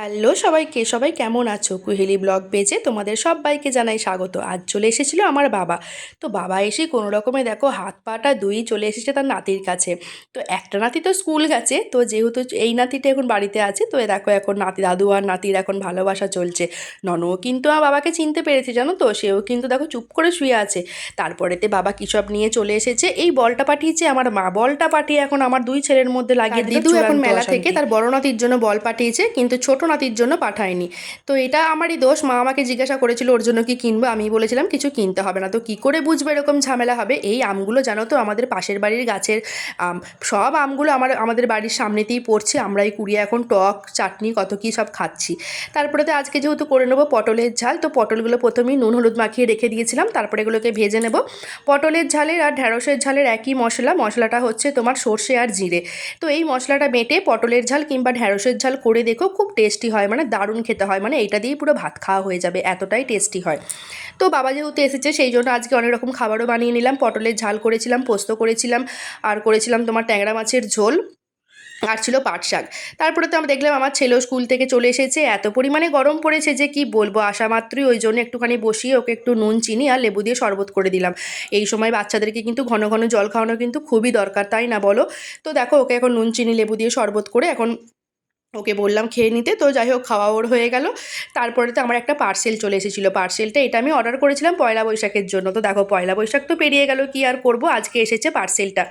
Hello সবাইকে, সবাই কেমন আছো? কুহেলি ব্লগ পেজে তোমাদের সবাইকে জানাই স্বাগত। আজ চলে এসেছিল আমার বাবা। তো বাবা এসে কোনো রকমে দেখো হাত পাটা দুই চলে এসেছে তার নাতির কাছে। তো একটা নাতি তো স্কুল গেছে, তো যেহেতু এই নাতিটা এখন বাড়িতে আছে, তো দেখো এখন নাতি দাদু আর নাতির এখন ভালোবাসা চলছে। ননও কিন্তু আমার বাবাকে চিনতে পেরেছে, জানো তো, সেও কিন্তু দেখো চুপ করে শুয়ে আছে। তারপরেতে বাবা কী সব নিয়ে চলে এসেছে, এই বলটা পাঠিয়েছে আমার মা। বলটা পাঠিয়ে এখন আমার দুই ছেলের মধ্যে লাগিয়ে দিল দিদু এখন মেলা থেকে তার বড় নাতির জন্য বল পাঠিয়েছে, কিন্তু ছোট নাতির জন্য পাঠায়নি। তো এটা আমারই দোষ। মা আমাকে জিজ্ঞাসা করেছিল ওর জন্য কি কিনবো, আমি বলেছিলাম কিছু কিনতে হবে না। তো কি করে বুঝবো এরকম ঝামেলা হবে? এই আমগুলো জানো তো আমাদের পাশের বাড়ির গাছের আম। সব আমগুলো আমাদের বাড়ির সামনেতেই পড়ছে, আমরাই কুড়িয়ে এখন টক চাটনি কত কী সব খাচ্ছি। তারপরে তো আজকে যেহেতু করে নেবো পটলের ঝাল, তো পটলগুলো প্রথমেই নুন হলুদ মাখিয়ে রেখে দিয়েছিলাম, তারপরে এগুলোকে ভেজে নেব। পটলের ঝালের আর ঢ্যাঁড়সের ঝালের একই মশলাটা হচ্ছে তোমার সর্ষে আর জিরে। তো এই মশলাটা বেটে পটলের ঝাল কিংবা ঢ্যাঁড়সের ঝাল করে দেখো, খুব টেস্টি হয়, মানে দারুণ খেতে হয়, মানে এটা দিয়েই পুরো ভাত খাওয়া হয়ে যাবে, এতটাই টেস্টি হয়। তো বাবা যেহেতু এসেছে সেই জন্য আজকে অনেক রকম খাবারও বানিয়ে নিলাম। পটলের ঝাল করেছিলাম, পোস্ত করেছিলাম, আর করেছিলাম তোমার ট্যাংরা মাছের ঝোল, আর ছিল পাট শাক। তারপরে তো আমরা দেখলাম আমার ছেলেও স্কুল থেকে চলে এসেছে। এত পরিমাণে গরম পড়েছে যে কি বলবো, আসা মাত্রই ওই জন্য একটুখানি বসিয়ে ওকে একটু নুন চিনি আর লেবু দিয়ে শরবত করে দিলাম। এই সময় বাচ্চাদেরকে কিন্তু ঘন ঘন জল খাওয়ানো কিন্তু খুবই দরকার, তাই না বলো? তো দেখো ওকে এখন নুন চিনি লেবু দিয়ে শরবত করে এখন ওকে বললাম খেয়ে নিতে। তো যাই হোক, খাওয়া ওর হয়ে গেল। তারপরে তো আমার একটা পার্সেল চলে এসেছিলো। পার্সেলটা এটা আমি অর্ডার করেছিলাম পয়লা বৈশাখের জন্য। তো দেখো পয়লা বৈশাখ তো পেরিয়ে গেল, কি আর করব, আজকে এসেছে পার্সেলটা।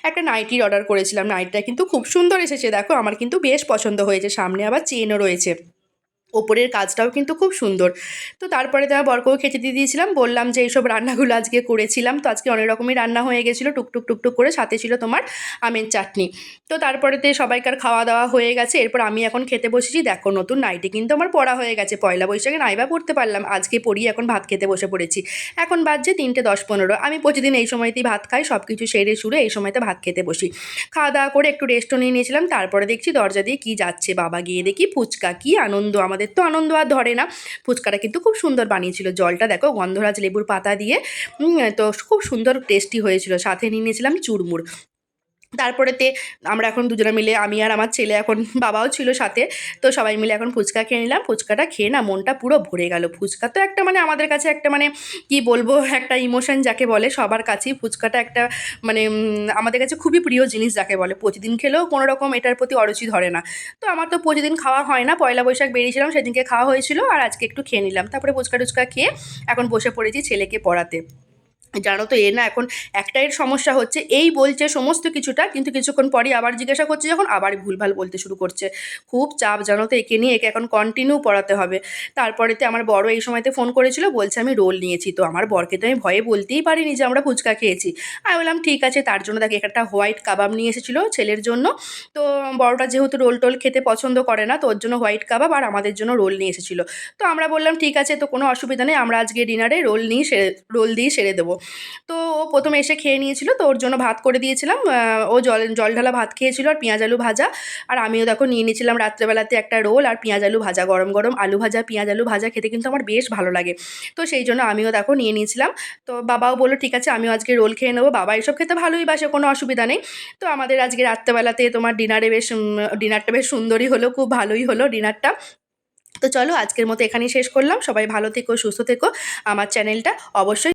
একটা নাইটির অর্ডার করেছিলাম, নাইটিটা কিন্তু খুব সুন্দর এসেছে, দেখো আমার কিন্তু বেশ পছন্দ হয়েছে। সামনে আবার চেনও রয়েছে, ওপরের কাজটাও কিন্তু খুব সুন্দর। তো তারপরে তো বরকেও খেতে দিয়ে দিয়েছিলাম, বললাম যে এইসব রান্নাগুলো আজকে করেছিলাম। তো আজকে অনেক রকমই রান্না হয়ে গেছিলো টুকটুক টুকটুক করে, সাথে ছিল তোমার আমের চাটনি। তো তারপরেতে সবাইকার খাওয়া দাওয়া হয়ে গেছে, এরপর আমি এখন খেতে বসেছি। দেখো নতুন নাইটি কিন্তু আমার পরা হয়ে গেছে, পয়লা বৈশাখে নাইবা পড়তে পারলাম, আজকে পড়ি এখন ভাত খেতে বসে পড়েছি। এখন বাজছে 3:10-15। আমি প্রতিদিন এই সময়তেই ভাত খাই, সব কিছু সেরে সুরে এই সময়তে ভাত খেতে বসি। খাওয়া দাওয়া করে একটু রেস্টও নিয়ে নিয়েছিলাম। তারপরে দেখছি দরজা দিয়ে কি যাচ্ছে, বাবা গিয়ে দেখি ফুচকা। কি আনন্দ, আমাদের তো আনন্দ আর ধরে না। ফুচকাটা কিন্তু খুব সুন্দর বানিয়েছিল, জলটা দেখো গন্ধরাজ লেবুর পাতা দিয়ে, তো খুব সুন্দর টেস্টি হয়েছিল। সাথে নিয়ে নিয়েছিলাম চুরমুর। তারপরেতে আমরা এখন দুজনে মিলে, আমি আর আমার ছেলে, এখন বাবাও ছিল সাথে, তো সবাই মিলে এখন ফুচকা খেয়ে নিলাম। ফুচকাটা খেয়ে না মনটা পুরো ভরে গেল। ফুচকা তো একটা মানে আমাদের কাছে একটা মানে কি বলবো, একটা ইমোশন যাকে বলে, সবার কাছেই ফুচকাটা একটা মানে আমাদের কাছে খুবই প্রিয় জিনিস যাকে বলে। প্রতিদিন খেলেও কোনো রকম এটার প্রতি অরুচি ধরে না। তো আমার তো প্রতিদিন খাওয়া হয় না, পয়লা বৈশাখ বেরিয়েছিলাম সেদিনকে খাওয়া হয়েছিল, আর আজকে একটু খেয়ে নিলাম। তারপরে ফুচকা টুচকা খেয়ে এখন বসে পড়েছি ছেলেকে পড়াতে। জানো তো না এখন একটাই সমস্যা হচ্ছে, এই বলছে সমস্ত কিছুটা, কিন্তু কিছুক্ষণ পরই আবার জিজ্ঞাসা করছে যখন, আবার ভুলভাল বলতে শুরু করছে। খুব চাপ জানো তো একে নিয়ে, একে এখন কন্টিনিউ পড়াতে হবে। তারপরেতে আমার বড় এই সময়তে ফোন করেছিল, বলছে আমি রোল নিয়েছি। তো আমার বরকে তো আমি ভয়ে বলতেই পারিনি যে আমরা ফুচকা খেয়েছি। আমি বললাম ঠিক আছে, তার জন্য দেখে একটা হোয়াইট কাবাব নিয়ে এসেছিলো ছেলের জন্য। তো বড়টা যেহেতু রোল টোল খেতে পছন্দ করে না, তো ওর জন্য হোয়াইট কাবাব আর আমাদের জন্য রোল নিয়ে এসেছিলো। তো আমরা বললাম ঠিক আছে, তো কোনো অসুবিধা নেই, আমরা আজকে ডিনারে রোল দিয়ে সেরে দেবো। তো ও প্রথমে এসে খেয়ে নিয়েছিল, তো ওর জন্য ভাত করে দিয়েছিলাম। ও জল ঢালা ভাত খেয়েছিল আর পেঁয়াজ আলু ভাজা। আর আমিও দেখো নিয়ে নিয়েছিলাম রাত্রেবেলাতে একটা রোল আর পেঁয়াজ আলু ভাজা, গরম গরম আলু ভাজা পেঁয়াজ আলু ভাজা খেতে কিন্তু আমার বেশ ভালো লাগে। তো সেই জন্য আমিও দেখো নিয়ে নিয়েছিলাম। তো বাবাও বললো ঠিক আছে আমিও আজকে রোল খেয়ে নেবো, বাবা এসব খেতে ভালোই বাসে, কোনো অসুবিধা নেই। তো আমাদের আজকে রাত্রেবেলাতে তোমার ডিনারটা বেশ সুন্দরই হলো, খুব ভালোই হলো ডিনারটা। তো চলো আজকের মতো এখানেই শেষ করলাম। সবাই ভালো থেকো, সুস্থ থেকো। আমার চ্যানেলটা অবশ্যই